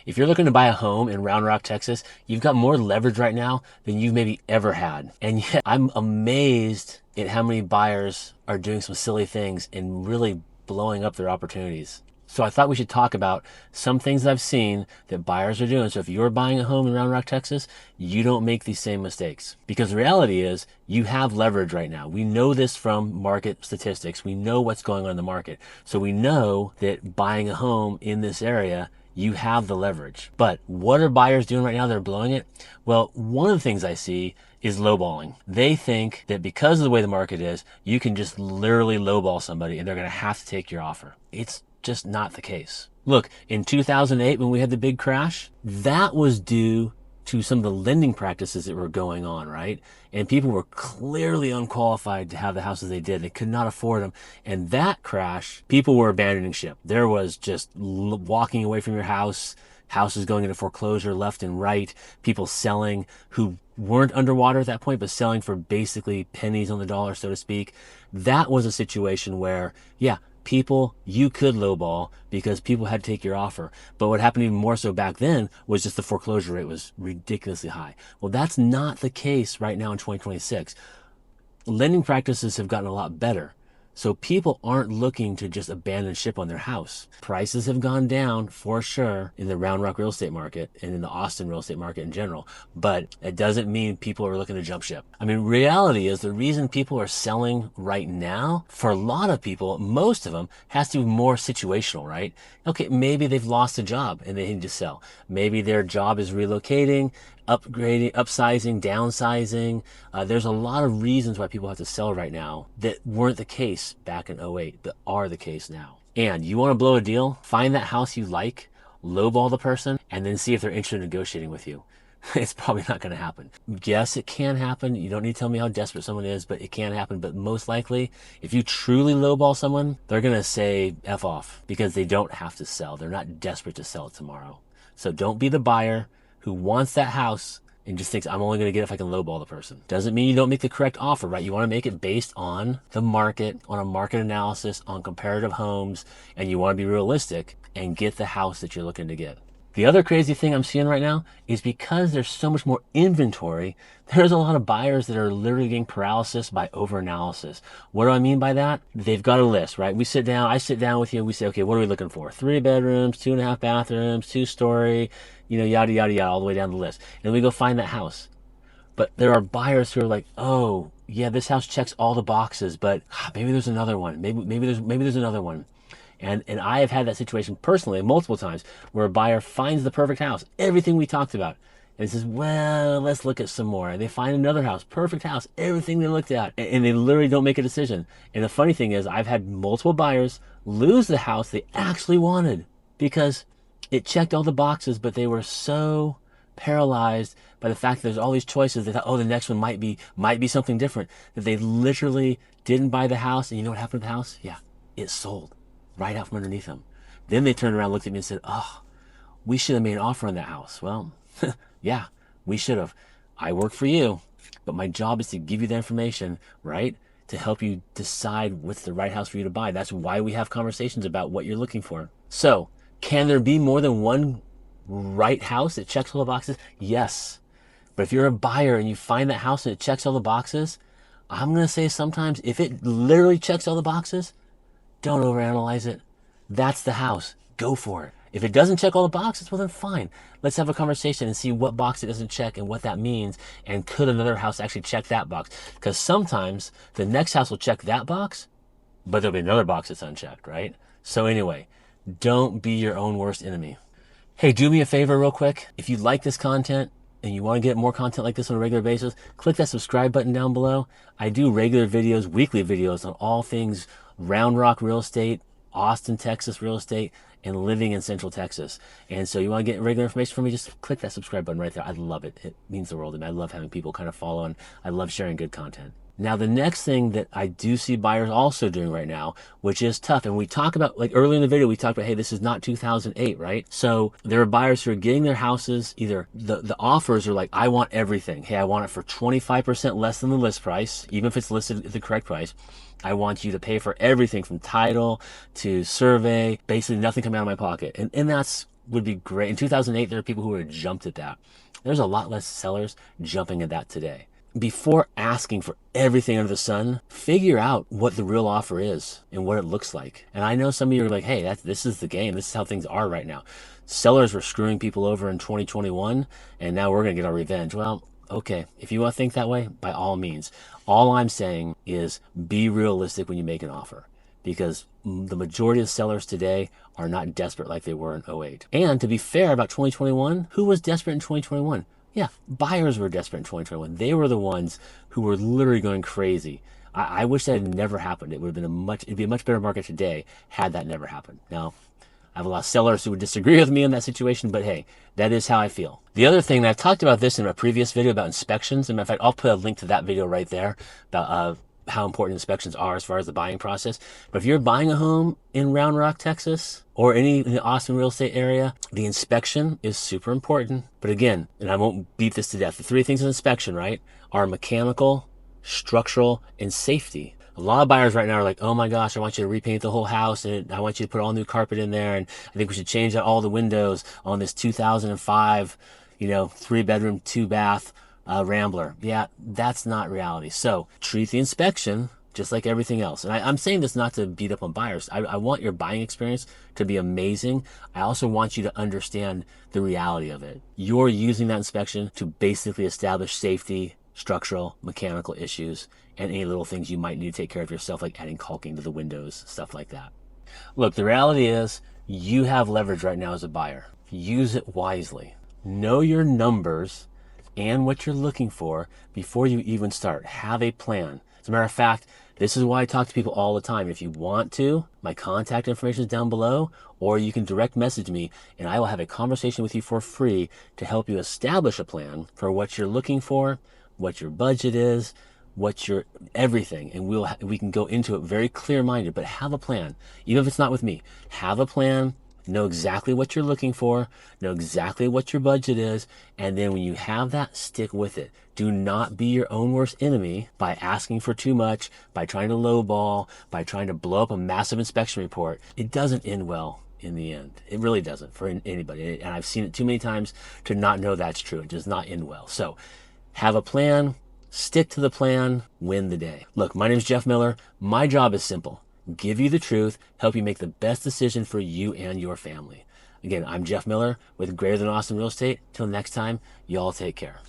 If you're looking to buy a home in Round Rock, Texas, you've got more leverage right now than you've maybe ever had. And yet I'm amazed at how many buyers are doing some silly things and really blowing up their opportunities. So I thought we should talk about some things that I've seen that buyers are doing. So if you're buying a home in Round Rock, Texas, you don't make these same mistakes. Because the reality is you have leverage right now. We know this from market statistics. We know what's going on in the market. So we know that buying a home in this area, you have the leverage. But what are buyers doing right now? They're blowing it. Well, one of the things I see is lowballing. They think that because of the way the market is, you can just literally lowball somebody and they're going to have to take your offer. It's just not the case. Look, in 2008, when we had the big crash, that was due to some of the lending practices that were going on, right? And people were clearly unqualified to have the houses they did. They could not afford them. And that crash, people were abandoning ship. There was just walking away from your house, houses going into foreclosure left and right, people selling who weren't underwater at that point, but selling for basically pennies on the dollar, so to speak. That was a situation where, yeah, people, you could lowball because people had to take your offer. But what happened even more so back then was just the foreclosure rate was ridiculously high. Well, that's not the case right now in 2026. Lending practices have gotten a lot better. So people aren't looking to just abandon ship on their house. Prices have gone down for sure in the Round Rock real estate market and in the Austin real estate market in general, but it doesn't mean people are looking to jump ship. I mean, reality is the reason people are selling right now, for a lot of people, most of them, has to be more situational, right? Okay, maybe they've lost a job and they need to sell. Maybe their job is relocating, upgrading, upsizing, downsizing. There's a lot of reasons why people have to sell right now that weren't the case back in '08, but are the case now. And you want to blow a deal? Find that house you like, lowball the person, and then see if they're interested in negotiating with you. It's probably not going to happen. Yes, it can happen. You don't need to tell me how desperate someone is, but it can happen. But most likely, if you truly lowball someone, they're going to say F off because they don't have to sell. They're not desperate to sell it tomorrow. So don't be the buyer who wants that house and just thinks I'm only going to get it if I can lowball the person. Doesn't mean you don't make the correct offer, right? You want to make it based on the market, on a market analysis, on comparative homes, and you want to be realistic and get the house that you're looking to get. The other crazy thing I'm seeing right now is because there's so much more inventory, there's a lot of buyers that are literally getting paralysis by overanalysis. What do I mean by that? They've got a list, right? I sit down with you, we say, okay, what are we looking for? 3 bedrooms, 2.5 bathrooms, 2-story, yada, yada, yada, all the way down the list. And we go find that house. But there are buyers who are like, oh, yeah, this house checks all the boxes, but maybe there's another one. Maybe there's another one. And I have had that situation personally multiple times where a buyer finds the perfect house, everything we talked about, and says, well, let's look at some more. And they find another house, perfect house, everything they looked at, and they literally don't make a decision. And the funny thing is, I've had multiple buyers lose the house they actually wanted because it checked all the boxes, but they were so paralyzed by the fact that there's all these choices. They thought, oh, the next one might be something different, that they literally didn't buy the house. And you know what happened to the house? Yeah, it sold right out from underneath them. Then they turned around, looked at me and said, oh, we should have made an offer on that house. Well, yeah, we should have. I work for you, but my job is to give you the information, right? To help you decide what's the right house for you to buy. That's why we have conversations about what you're looking for. So, can there be more than one right house that checks all the boxes? Yes. But if you're a buyer and you find that house and it checks all the boxes, I'm going to say sometimes if it literally checks all the boxes, don't overanalyze it. That's the house. Go for it. If it doesn't check all the boxes, well then fine. Let's have a conversation and see what box it doesn't check and what that means. And could another house actually check that box? Because sometimes the next house will check that box, but there'll be another box that's unchecked, right? So anyway, don't be your own worst enemy. Hey, do me a favor real quick. If you like this content and you want to get more content like this on a regular basis, click that subscribe button down below. I do regular videos, weekly videos on all things Round Rock real estate, Austin, Texas real estate, and living in Central Texas. And so you want to get regular information from me, just click that subscribe button right there. I love it. It means the world to me. I love having people kind of follow, and I love sharing good content. Now, the next thing that I do see buyers also doing right now, which is tough, and we talk about, like earlier in the video, we talked about, hey, this is not 2008, right? So there are buyers who are getting their houses, either the offers are like, I want everything. Hey, I want it for 25% less than the list price, even if it's listed at the correct price. I want you to pay for everything from title to survey, basically nothing coming out of my pocket. And that's would be great. In 2008, there are people who would have jumped at that. There's a lot less sellers jumping at that today. Before asking for everything under the sun, figure out what the real offer is and what it looks like. And I know some of you are like, hey, this is the game. This is how things are right now. Sellers were screwing people over in 2021, and now we're going to get our revenge. Well, okay, if you want to think that way, by all means. All I'm saying is be realistic when you make an offer, because the majority of sellers today are not desperate like they were in 08. And to be fair about 2021, who was desperate in 2021? Yeah, buyers were desperate in 2021. They were the ones who were literally going crazy. I wish that had never happened. It'd be a much better market today had that never happened. Now, I have a lot of sellers who would disagree with me in that situation, but hey, that is how I feel. The other thing, and I've talked about this in a previous video about inspections, and in fact, I'll put a link to that video right there about how important inspections are as far as the buying process. But if you're buying a home in Round Rock, Texas, or in the Austin real estate area, the inspection is super important. But again, and I won't beat this to death, the three things of inspection, right, are mechanical, structural, and safety. A lot of buyers right now are like, oh my gosh, I want you to repaint the whole house, and I want you to put all new carpet in there, and I think we should change out all the windows on this 2005, 3-bedroom, 2-bath Rambler. Yeah, that's not reality. So treat the inspection just like everything else. And I'm saying this not to beat up on buyers. I want your buying experience to be amazing. I also want you to understand the reality of it. You're using that inspection to basically establish safety, structural, mechanical issues, and any little things you might need to take care of yourself, like adding caulking to the windows, stuff like that. Look, the reality is you have leverage right now as a buyer. Use it wisely. Know your numbers and what you're looking for before you even start. Have a plan. As a matter of fact, this is why I talk to people all the time. If you want to, my contact information is down below, or you can direct message me and I will have a conversation with you for free to help you establish a plan for what you're looking for, what your budget is, what your everything, and we can go into it very clear-minded. But have a plan. Even if it's not with me, have a plan. Know exactly what you're looking for, know exactly what your budget is, and then when you have that, stick with it. Do not be your own worst enemy by asking for too much, by trying to lowball, by trying to blow up a massive inspection report. It doesn't end well in the end. It really doesn't for anybody, and I've seen it too many times to not know that's true. It does not end well. So have a plan, stick to the plan, win the day. Look, my name is Jeff Miller. My job is simple. Give you the truth, help you make the best decision for you and your family. Again, I'm Jeff Miller with Greater Than Austin Real Estate. Till next time, y'all take care.